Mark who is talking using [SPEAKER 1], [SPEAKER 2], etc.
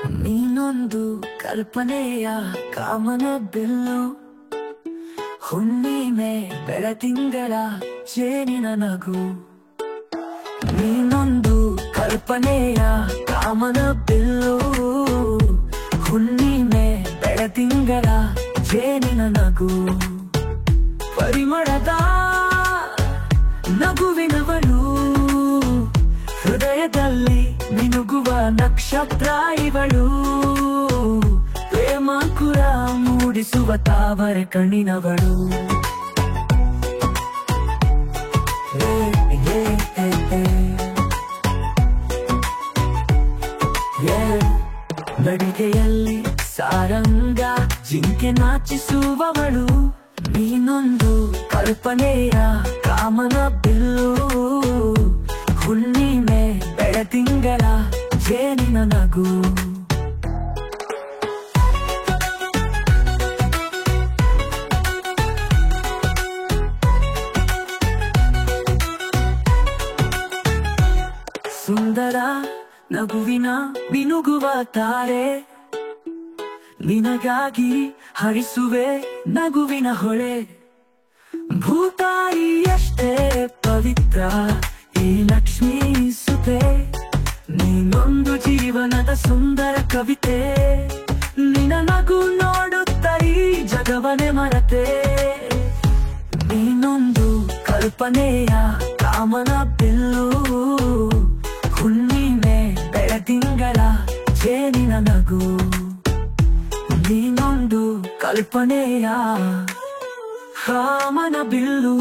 [SPEAKER 1] ನೀನೊಂದು ಕಲ್ಪನೆಯ ಕಾಮನ ಬಿಲ್ಲು, ಹುಣ್ಣಿಮೆ ಬೆಳತಿಂಗಳ ಜೇನಿನ ನಗು. ನೀನೊಂದು ಕಲ್ಪನೆಯ ಕಾಮನ ಬಿಲ್ಲು, ಹುಣ್ಣಿಮೆ ಬೆಳತಿಂಗಳ ಜೇನಿನ ನಗು. ಪರಿಮಳದ ನಗುವಿನವಳು, ಹೃದಯದಲ್ಲಿ ಮಿನುಗುವ ನಕ್ಷತ್ರ ಇವಳು. ಪ್ರೇಮಾಂಕುರ ಮೂಡಿಸುವ ತಾವರೆ ಕಣ್ಣಿನವಳು. ನಡಿಗೆಯಲ್ಲಿ ಸಾರಂಗ ಜಿಂಕೆ ನಾಚಿಸುವವಳು. ನೀನೊಂದು ಕಲ್ಪನೆಯ ಕಾಮನ ಬಿಲ್ಲು, ಹುಣ್ಣಿಮೆ ಬೆಳತಿಂಗಳ ಜೇನಿನ ನಗು. ಸುಂದರ ನಗುವಿನ ಮಿನುಗುವ ತಾರೆ, ನಿನಗಾಗಿ ಹರಿಸುವೆ ನಗುವಿನ ಹೊಳೆ. ಭೂತಾಯಿಯಷ್ಟೇ ಪವಿತ್ರ ಈ ಲಕ್ಷ್ಮೀ ಸುತೆ, ನೀನೊಂದು ಜೀವನದ ಸುಂದರ ಕವಿತೆ. ನಿನ್ನ ನಗು ನೋಡುತ್ತ ಈ ಜಗವನೆ ಮರತೆ. ನೀನೊಂದು ಕಲ್ಪನೆಯ ಕಾಮನ ಬಿಲ್ಲು, ಹುಣ್ಣಿಮೆ ಬೆಳತಿಂಗಳ ಜೇನಿನ ನಗು. ನೀನೊಂದು ಕಲ್ಪನೆಯ ಕಾಮನ ಬಿಲ್ಲು.